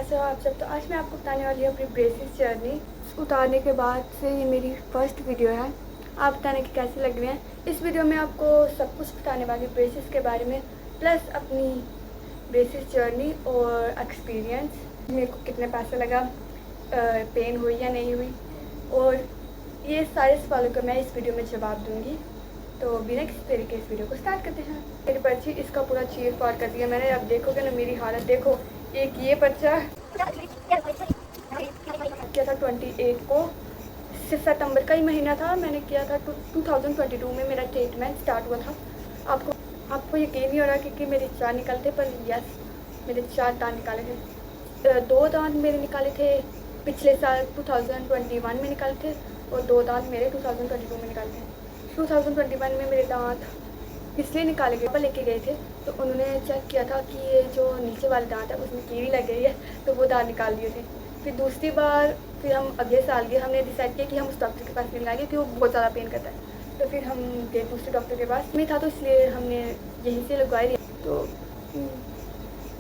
कैसे हो आप सब। तो आज मैं आपको बताने वाली हूँ अपनी ब्रेसेस जर्नी उतारने के बाद से। ये मेरी फर्स्ट वीडियो है। आप बताने की कैसी लग रही हैं। इस वीडियो में आपको सब कुछ बताने वाली ब्रेसेस के बारे में, प्लस अपनी ब्रेसेस जर्नी और एक्सपीरियंस, मेरे को कितने पैसे लगा, पेन हुई या नहीं हुई, और ये सारे सवालों का मैं इस वीडियो में जवाब दूँगी। तो बिना किसी तरीके इस वीडियो को स्टार्ट करते हैं। मेरी पर्ची इसका पूरा चीर फाड़ कर दिया मैंने। अब देखोगे ना मेरी हालत, देखो। एक ये पर्चा किया था 28 को, सितंबर का ही महीना था। मैंने किया था 2022 में मेरा ट्रीटमेंट स्टार्ट हुआ था। आपको यकीन नहीं हो रहा कि मेरे 4 निकले थे, पर यस, मेरे 4 दांत निकाले थे। 2 दांत मेरे निकाले थे पिछले साल 2021 में निकाले थे, और 2 दांत मेरे 2022 में निकाले थे। 2021 में मेरे दांत इसलिए निकाले गए, पर लेके गए थे तो उन्होंने चेक किया था कि ये जो नीचे वाले दांत है उसमें कीड़ी लग गई है, तो वो दांत निकाल दिए थे। फिर दूसरी बार फिर हम अगले साल गए, हमने डिसाइड किया कि हम उस डॉक्टर के पास नहीं लगाएंगे क्योंकि वो बहुत ज़्यादा पेन करता है। तो फिर हम गए दूसरे डॉक्टर के पास, नहीं था तो इसलिए हमने यहीं से लगवाई। तो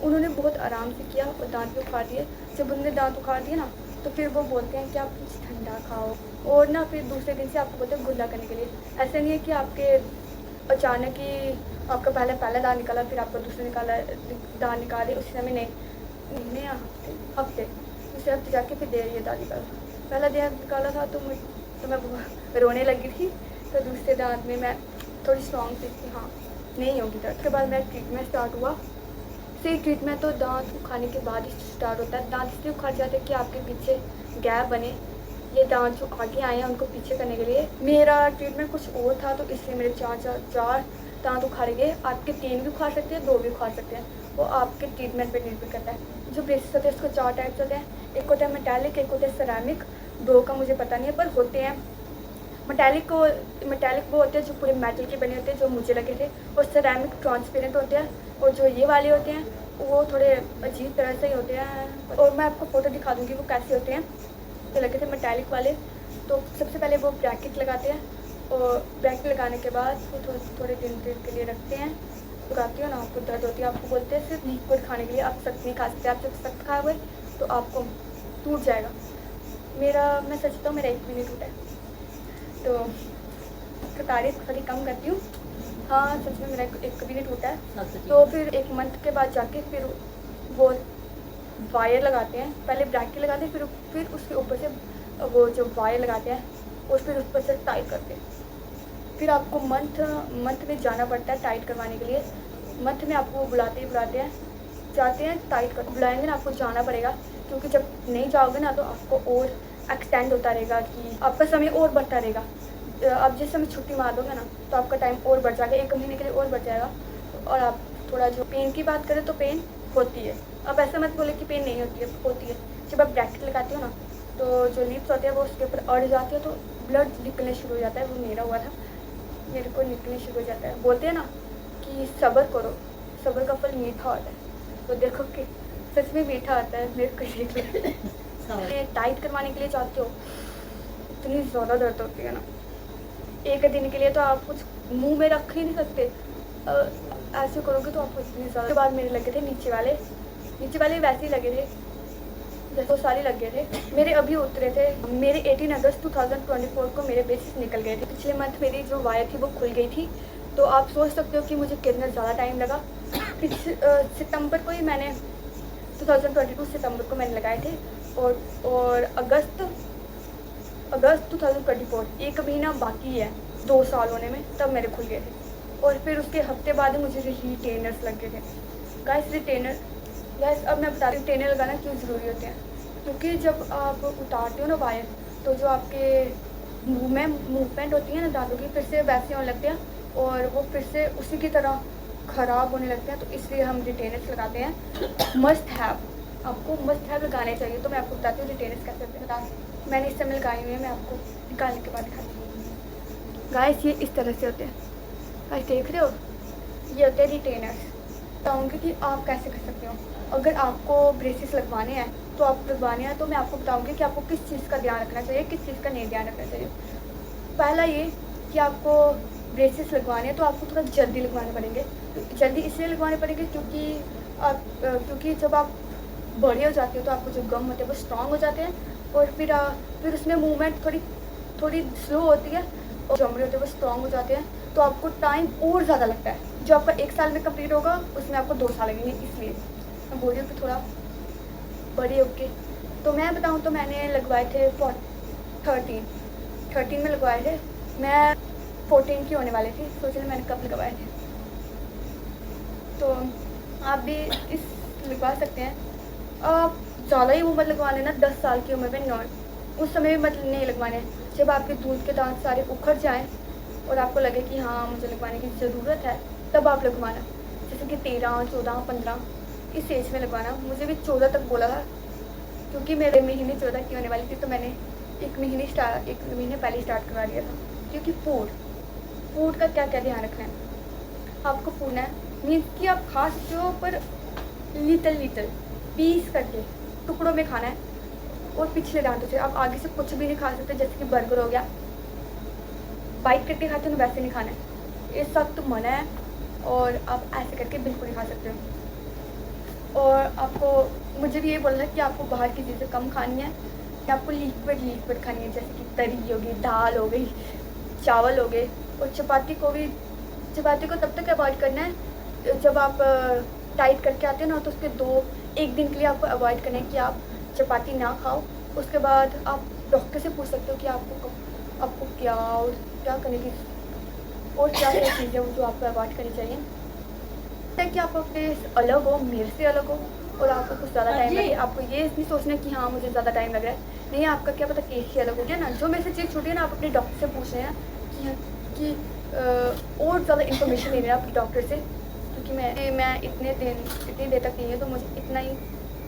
उन्होंने बहुत आराम से किया और दांत भी उखाड़ दिए। जब उन्होंने दांत उखाड़ दिए ना, तो फिर वो बोलते हैं कि आप कुछ ठंडा खाओ, और ना फिर दूसरे दिन से आपको बोलते हैं गुल्ला करने के लिए। ऐसा नहीं है कि आपके अचानक ही आपका पहला दांत निकाला फिर आपका दूसरा दांत निकाले उसी समय, नहीं हफ्ते, दूसरे हफ्ते जाके फिर ये दांत निकाला। पहला दांत निकाला था तो मैं रोने लगी थी। तो दूसरे दांत में मैं थोड़ी स्ट्रॉन्ग थी कि हाँ नहीं होगी दर्द। उसके बाद मेरा ट्रीटमेंट स्टार्ट हुआ। सही ट्रीटमेंट तो दांत उखाड़ने के बाद ही स्टार्ट होता है। दांत इसलिए उखाड़ जाते हैं कि आपके पीछे गैप बने। ये दांत जो आगे आए हैं उनको पीछे करने के लिए। मेरा ट्रीटमेंट कुछ और था, तो इसलिए मेरे चार दांत उखाड़ गए। आपके 3 भी उखाड़ सकते हैं, 2 भी उखाड़ सकते हैं, वो आपके ट्रीटमेंट पर निर्भर करता है। जो ब्रेसेस होते हैं उसको 4 टाइप्स होते हैं। एक होता है मेटालिक, एक होता है सेरामिक, 2 का मुझे पता नहीं है पर होते हैं। मेटालिक वो होते हैं जो पूरे मेटल के बने होते हैं, जो मुझे लगे थे, और सेरामिक ट्रांसपेरेंट होते हैं, और जो ये वाले होते हैं वो थोड़े अजीब तरह से ही होते हैं। और मैं आपको फ़ोटो दिखा दूँगी वो कैसे होते हैं। जो लगे थे मेटालिक वाले, तो सबसे पहले वो ब्रैकेट लगाते हैं, और ब्रैकेट लगाने के बाद वो थोड़े दिन के लिए रखते हैं। लगाती हो ना, आपको दर्द होती है, आपको बोलते हैं सिर्फ लिक्विड खाने के लिए, आप सख्त नहीं खा सकते। आप जब सख्त खाओगे तो आपको टूट जाएगा। मैं सोचता हूँ मेरा 1 भी नहीं टूटा है, तो तारीफ थोड़ी कम करती हूँ। हाँ, सच में मेरा 1 कभी नहीं टूटा है। तो फिर 1 मंथ के बाद जाके फिर वो वायर लगाते हैं। पहले ब्रैकेट लगाते हैं, फिर उसके ऊपर से वो जो वायर लगाते हैं और फिर उस पर से टाइट करते हैं। फिर आपको मंथ में जाना पड़ता है टाइट करवाने के लिए। मंथ में आपको बुलाते हैं, जाते हैं टाइट कर, बुलाएंगे ना, आपको जाना पड़ेगा, क्योंकि जब नहीं जाओगे ना तो आपको और एक्सटेंड होता रहेगा, कि आपका समय और बढ़ता रहेगा। आप जिस समय छुट्टी मार दोगे ना तो आपका टाइम और बढ़ जाएगा, 1 महीने के लिए और बढ़ जाएगा। और आप थोड़ा जो पेन की बात करें तो पेन होती है। अब ऐसा मत बोले कि पेन नहीं होती है। जब आप ब्रैकेट लगाते हो ना, तो जो लिप्स होते हैं वो उसके ऊपर अड़ जाती है, तो ब्लड निकलने शुरू हो जाता है। वो मेरा हुआ था, मेरे को निकलने शुरू हो जाता है। बोलते हैं ना कि सब्र करो, सब्र का फल मीठा होता है। तो देखो कि सच में मीठा आता है। मेरे को टाइट करवाने के लिए चाहते हो, इतनी ज़्यादा दर्द होती है ना, 1 दिन के लिए तो आप कुछ मुंह में रख ही नहीं सकते। ऐसे करोगे तो आपको इतनी ज़्यादा। उसके बाद मेरे लगे थे नीचे वाले वैसे ही लगे थे जैसे वो सारे लग गए थे। मेरे अभी उतरे थे। मेरे 18 अगस्त 2024 को मेरे ब्रेसेस निकल गए थे। पिछले मंथ मेरी जो वायर थी वो खुल गई थी। तो आप सोच सकते हो कि मुझे कितना ज़्यादा टाइम लगा। सितंबर को ही मैंने 2022 सितंबर को मैंने लगाए थे, और अगस्त 2024, 1 महीना बाकी है 2 साल होने में, तब मेरे खुल गए थे। और फिर उसके हफ्ते बाद मुझे रिटेनर्स लग गए थे। गाइस अब मैं बता रही हूँ रिटेनर लगाना क्यों ज़रूरी होते हैं। क्योंकि जब आप उतारते हो ना वायर, तो जो आपके मूवमेंट होती है ना दांतों की, फिर से वैसे होने लगते हैं, और वो फिर से उसी की तरह ख़राब होने लगते हैं। तो इसलिए हम रिटेनर्स लगाते हैं। मस्ट हैव, आपको मस्ट हैव लगाने चाहिए। तो मैं आपको बताती हूँ रिटेनर्स कैसे बता। मैंने इस समय लगाई हुई है, मैं आपको निकालने के बाद दिखाती हूँ। गाइस ये इस तरह से होते हैं। गाइस देख रहे हो, ये होते हैं रिटेनर्स। बताऊँगी कि आप कैसे कर सकते हो। अगर आपको ब्रेसेस लगवाने हैं तो मैं आपको बताऊँगी कि आपको किस चीज़ का ध्यान रखना चाहिए, किस चीज़ का नहीं ध्यान रखना चाहिए। पहला ये कि आपको ब्रेसेस लगवाने हैं तो आपको थोड़ा जल्दी लगवाने पड़ेंगे। जल्दी इसलिए लगवाने पड़ेंगे क्योंकि जब आप बड़ी हो जाती है तो आपको जो गम होते हैं वो स्ट्रॉन्ग हो जाते हैं, और फिर उसमें मूवमेंट थोड़ी स्लो होती है, और चमड़े होते हैं वो स्ट्रॉन्ग हो जाते हैं, तो आपको टाइम और ज़्यादा लगता है। जो आपका 1 साल में कंप्लीट होगा उसमें आपको 2 साल लगेंगे। इसलिए मैं बोल रही हूँ कि थोड़ा बड़ी होके। तो मैं बताऊँ तो मैंने लगवाए थे 13 में लगवाए थे। मैं 14 की होने वाली थी, सोच रही मैंने कब लगवाए थे। तो आप भी इस लगवा सकते हैं। आप ज़्यादा ही उम्र लगवा लेना, 10 साल की उम्र में नॉट उस समय भी मतलब नहीं लगवाने। जब आपके दूध के दांत सारे उखड़ जाएं और आपको लगे कि हाँ मुझे लगवाने की ज़रूरत है, तब आप लगवाना। जैसे कि 13, 14, 15 इस एज में लगवाना। मुझे भी 14 तक बोला था, क्योंकि मेरे महीने 14 की होने वाली थी, तो मैंने एक महीने पहले स्टार्ट करवा दिया था। क्योंकि फूड का क्या क्या ध्यान रखना है आपको। फूड है मीन्स कि आप खा सकते हो, पर लिटल पीस करके टुकड़ों में खाना है, और पिछले दांतों से। आप आगे से कुछ भी नहीं खा सकते, जैसे कि बर्गर हो गया, बाइट करके खाते हो वैसे नहीं खाना है, ये सख्त मना है, और आप ऐसे करके बिल्कुल नहीं खा सकते हो। और आपको मुझे भी ये बोलना है कि आपको बाहर की चीज़ें कम खानी है, कि आपको लिक्विड खानी है, जैसे कि तरी हो गई, दाल हो गई, चावल हो गए। और चपाती को तब तक अवॉइड करना है जब आप डाइट करके आते हो ना, तो उसके 1 दिन के लिए आपको अवॉइड करना है कि आप चपाती ना खाओ। उसके बाद आप डॉक्टर से पूछ सकते हो कि आपको क्या करने की और क्या क्या चीज़ें जो आपको अवॉइड करनी चाहिए, ताकि आप अपने अलग हो, मेरे से अलग हो, और आपको कुछ ज़्यादा टाइम लगे। आपको ये नहीं सोचना कि हाँ मुझे ज़्यादा टाइम लग रहा है, नहीं, आपका क्या पता केस ही अलग हो गया ना। जो मेरे से चीज़ छूटी है ना, आप अपने डॉक्टर से पूछ रहे हैं कि और ज़्यादा इन्फॉर्मेशन ले रहे हैं अपने डॉक्टर से, क्योंकि मैं इतनी देर तक नहीं है, तो मुझे इतना ही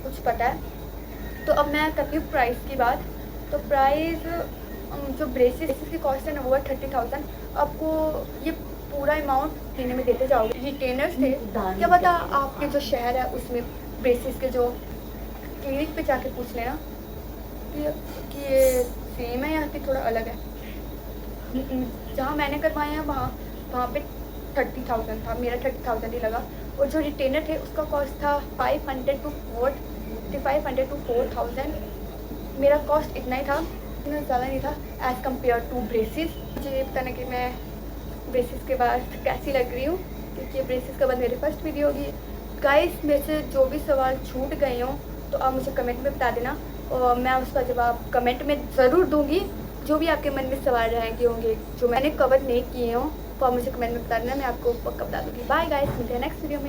कुछ पता है। तो अब मैं करती हूँ प्राइस की बात। तो प्राइस जो ब्रेसेस की कॉस्ट है ना, वो है 30,000। आपको ये पूरा अमाउंट महीने में देते जाओगे। रिटेनर्स थे, क्या पता आपके जो शहर है उसमें ब्रेसेस के जो क्लिनिक पे जाके पूछ लेना कि ये सेम है या कि थोड़ा अलग है। जहाँ मैंने करवाए हैं वहाँ पे 30,000 था, मेरा 30,000 ही लगा। और जो रिटेनर थे उसका कॉस्ट था 500 to 4,000। मेरा कॉस्ट इतना ही था, इतना ज़्यादा नहीं था एज़ कम्पेयर टू ब्रेसिस। मुझे ये बताना कि मैं ब्रेसिस के बाद कैसी लग रही हूँ, क्योंकि ब्रेसिस के बाद मेरी फर्स्ट वीडियो होगी। गाइस, मेरे से जो भी सवाल छूट गए हों तो आप मुझे कमेंट में बता देना, और मैं उसका जवाब कमेंट में ज़रूर दूँगी। जो भी आपके मन में सवाल रहेंगे होंगे जो मैंने कवर नहीं किए हों, तो आप मुझे कमेंट में बता देना, मैं आपको पक्का बता दूँगी। बाय गाइस, मिलते हैं नेक्स्ट वीडियो में।